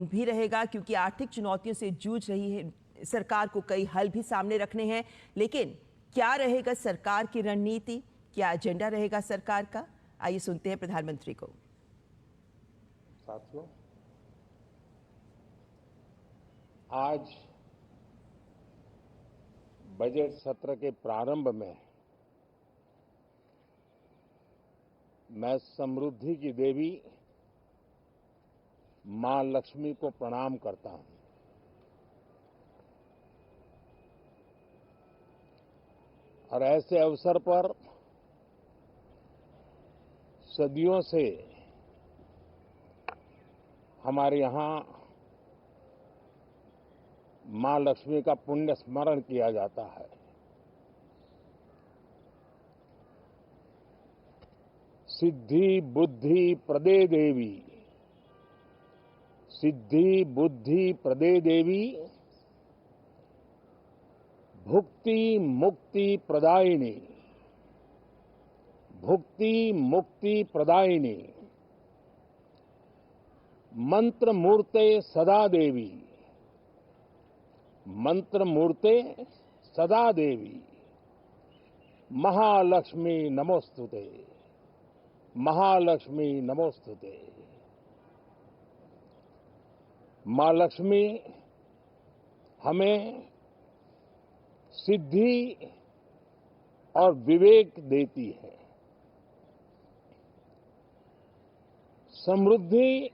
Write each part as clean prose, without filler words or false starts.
भी रहेगा क्योंकि आर्थिक चुनौतियों से जूझ रही है सरकार को कई हल भी सामने रखने हैं। लेकिन क्या रहेगा सरकार की रणनीति, क्या एजेंडा रहेगा सरकार का? आइए सुनते हैं प्रधानमंत्री को। साथियों, आज बजट सत्र के प्रारंभ में मैं समृद्धि की देवी मां लक्ष्मी को प्रणाम करता हूं। और ऐसे अवसर पर सदियों से हमारे यहां मां लक्ष्मी का पुण्य स्मरण किया जाता है। सिद्धि बुद्धि प्रदे देवी, सिद्धि बुद्धि प्रदे देवी, भुक्ति मुक्ति प्रदायिनी, भुक्ति मुक्ति प्रदायिनी, मंत्र मूर्ते सदा देवी, मंत्र मूर्ते सदा देवी, महालक्ष्मी नमोस्तुते, महालक्ष्मी नमोस्तुते। मां लक्ष्मी हमें सिद्धि और विवेक देती है, समृद्धि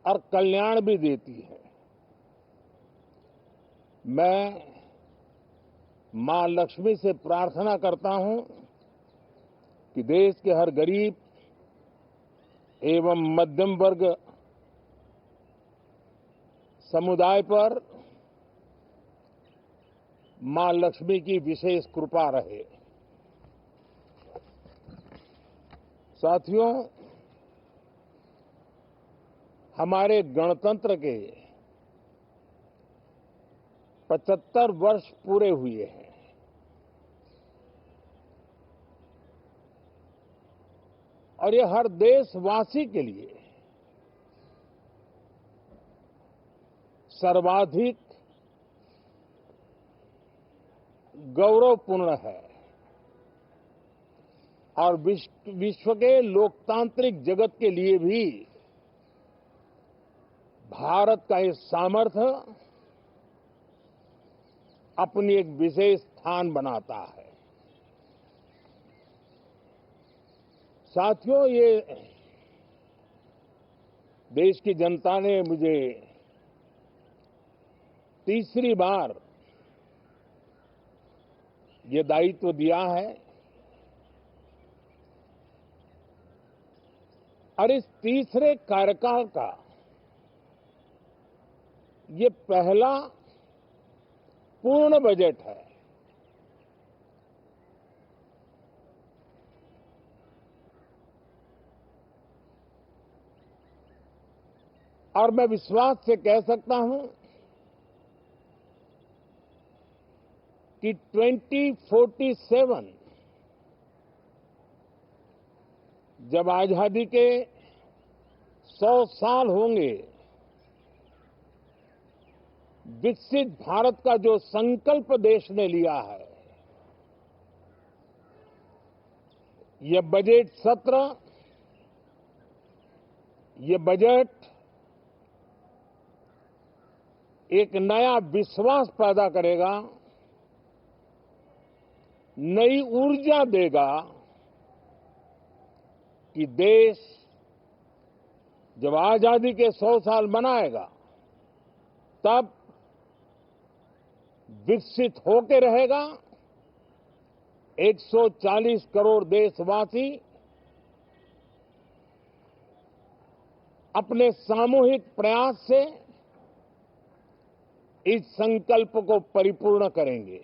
और कल्याण भी देती है। मैं मां लक्ष्मी से प्रार्थना करता हूं कि देश के हर गरीब एवं मध्यम वर्ग समुदाय पर मां लक्ष्मी की विशेष कृपा रहे। साथियों, हमारे गणतंत्र के 75 वर्ष पूरे हुए हैं। और ये हर देशवासी के लिए सर्वाधिक गौरवपूर्ण है और विश्व के लोकतांत्रिक जगत के लिए भी भारत का ये सामर्थ्य अपनी एक विशेष स्थान बनाता है। साथियों, ये देश की जनता ने मुझे तीसरी बार ये दायित्व दिया है और इस तीसरे कार्यकाल का ये पहला पूर्ण बजट है। और मैं विश्वास से कह सकता हूं कि 2047 जब आजादी के 100 साल होंगे, विकसित भारत का जो संकल्प देश ने लिया है, ये बजट सत्र, ये बजट एक नया विश्वास पैदा करेगा, नई ऊर्जा देगा कि देश जब आजादी के 100 साल मनाएगा तब विकसित होकर रहेगा। 140 करोड़ देशवासी अपने सामूहिक प्रयास से इस संकल्प को परिपूर्ण करेंगे।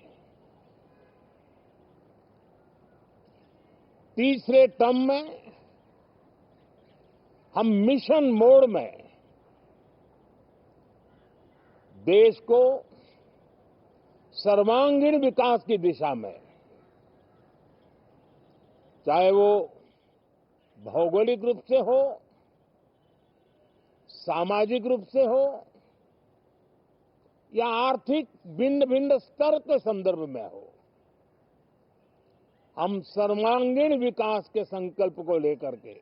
तीसरे टर्म में हम मिशन मोड में देश को सर्वांगीण विकास की दिशा में, चाहे वो भौगोलिक रूप से हो, सामाजिक रूप से हो या आर्थिक भिन्न भिन्न स्तर के संदर्भ में हो, हम सर्वांगीण विकास के संकल्प को लेकर के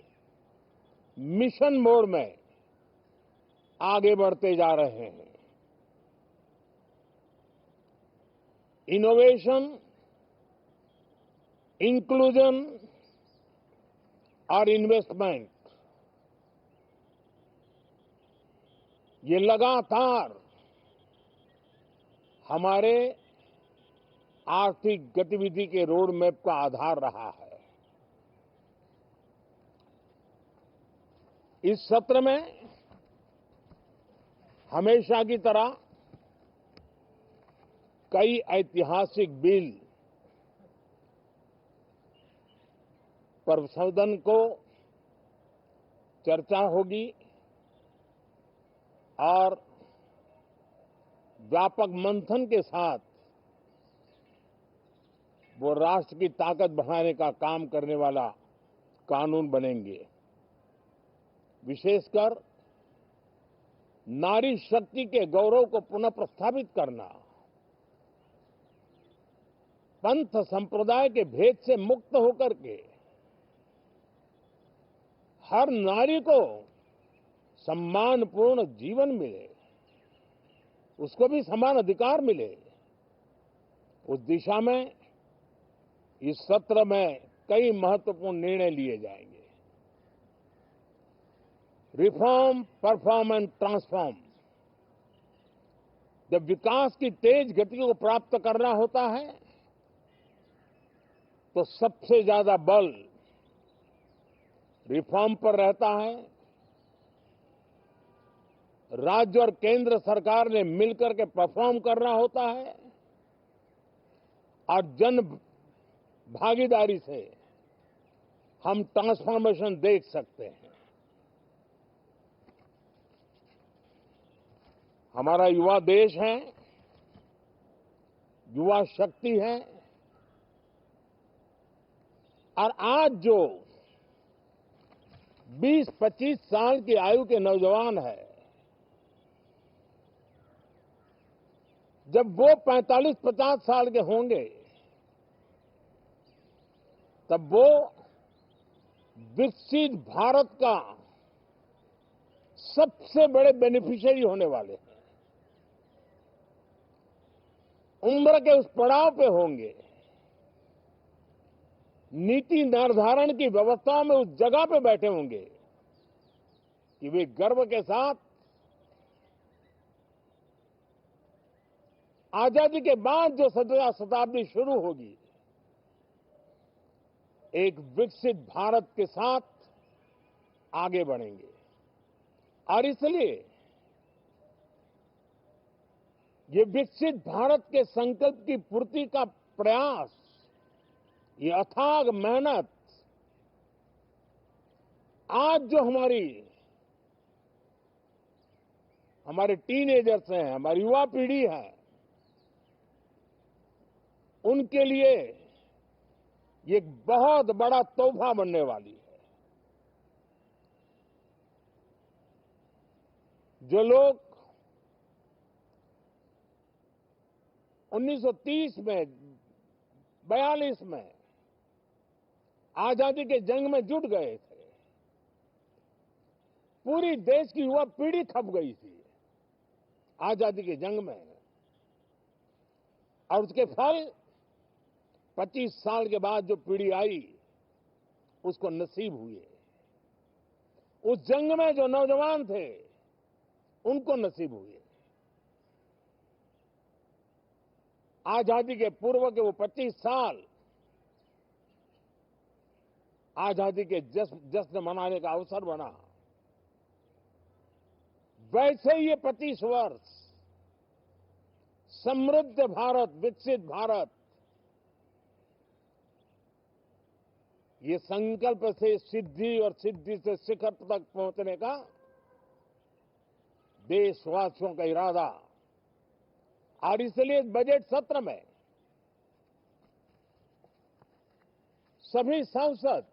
मिशन मोड में आगे बढ़ते जा रहे हैं। इनोवेशन, इंक्लूजन और इन्वेस्टमेंट, ये लगातार हमारे आर्थिक गतिविधि के रोड मैप का आधार रहा है। इस सत्र में हमेशा की तरह कई ऐतिहासिक बिल पर सदन को चर्चा होगी और व्यापक मंथन के साथ वो राष्ट्र की ताकत बढ़ाने का काम करने वाला कानून बनेंगे। विशेषकर नारी शक्ति के गौरव को पुनः प्रस्थापित करना, पंथ संप्रदाय के भेद से मुक्त होकर के हर नारी को सम्मानपूर्ण जीवन मिले, उसको भी समान अधिकार मिले, उस दिशा में इस सत्र में कई महत्वपूर्ण निर्णय लिए जाएंगे। Reform, perform and transform. जब विकास की तेज गति को प्राप्त करना होता है तो सबसे ज्यादा बल रिफॉर्म पर रहता है। राज्य और केंद्र सरकार ने मिलकर के परफॉर्म करना होता है और जन भागीदारी से हम ट्रांसफॉर्मेशन देख सकते हैं। हमारा युवा देश है, युवा शक्ति है और आज जो 20-25 साल की आयु के नौजवान है, जब वो 45-50 साल के होंगे तब वो विकसित भारत का सबसे बड़े बेनिफिशियरी होने वाले हैं। उम्र के उस पड़ाव पे होंगे, नीति निर्धारण की व्यवस्थाओं में उस जगह पे बैठे होंगे कि वे गर्व के साथ आजादी के बाद जो शताब्दी शुरू होगी, एक विकसित भारत के साथ आगे बढ़ेंगे। और इसलिए ये विकसित भारत के संकल्प की पूर्ति का प्रयास, ये अथाग मेहनत, आज जो हमारे टीनेजर्स हैं, हमारी युवा पीढ़ी है, उनके लिए ये एक बहुत बड़ा तोहफा बनने वाली है। जो लोग 1930 में, 42 में आजादी के जंग में जुट गए थे, पूरी देश की युवा पीढ़ी खप गई थी आजादी के जंग में, और उसके फल 25 साल के बाद जो पीढ़ी आई उसको नसीब हुए। उस जंग में जो नौजवान थे उनको नसीब हुए। आजादी के पूर्व के वो 25 साल आजादी के जश्न मनाने का अवसर बना। वैसे ही ये 25 वर्ष समृद्ध भारत, विकसित भारत, ये संकल्प से सिद्धि और सिद्धि से शिखर तक पहुंचने का देशवासियों का इरादा। और इसलिए इस बजट सत्र में सभी सांसद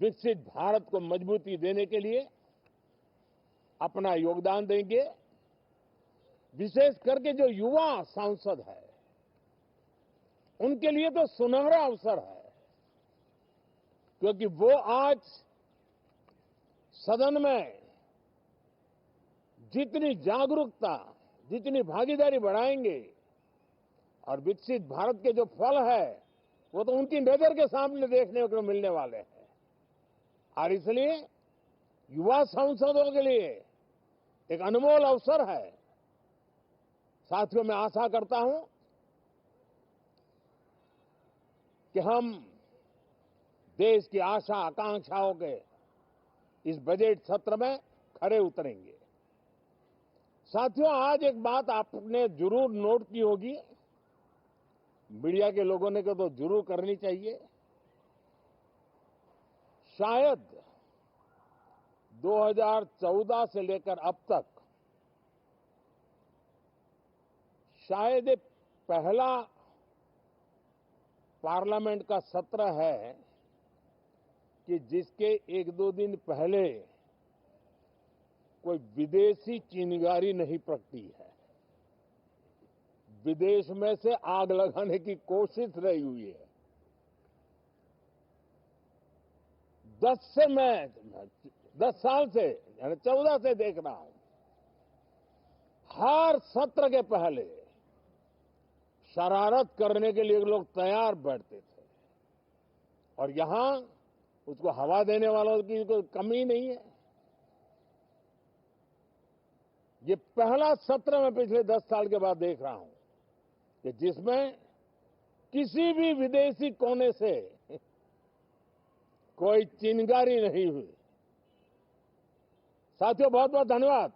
विकसित भारत को मजबूती देने के लिए अपना योगदान देंगे। विशेष करके जो युवा सांसद है उनके लिए तो सुनहरा अवसर है, क्योंकि वो आज सदन में जितनी जागरूकता, जितनी भागीदारी बढ़ाएंगे और विकसित भारत के जो फल है वो तो उनकी नजर के सामने देखने को मिलने वाले हैं। और इसलिए युवा सांसदों के लिए एक अनमोल अवसर है। साथियों, मैं आशा करता हूं कि हम देश की आशा आकांक्षाओं के इस बजट सत्र में खरे उतरेंगे। साथियों, आज एक बात आपने जरूर नोट की होगी, मीडिया के लोगों ने तो जरूर करनी चाहिए। शायद 2014 से लेकर अब तक शायद ये पहला पार्लियामेंट का सत्र है कि जिसके एक दो दिन पहले कोई विदेशी चिंगारी नहीं प्रगटी है, विदेश में से आग लगाने की कोशिश रही हुई है। 10 साल से यानी 14 से देख रहा हूं, हर सत्र के पहले शरारत करने के लिए लोग तैयार बैठते थे और यहां उसको हवा देने वालों की कोई कमी नहीं है। ये पहला सत्र मैं पिछले 10 साल के बाद देख रहा हूं कि जिसमें किसी भी विदेशी कोने से कोई चिंगारी नहीं हुई। साथियों, बहुत बहुत धन्यवाद।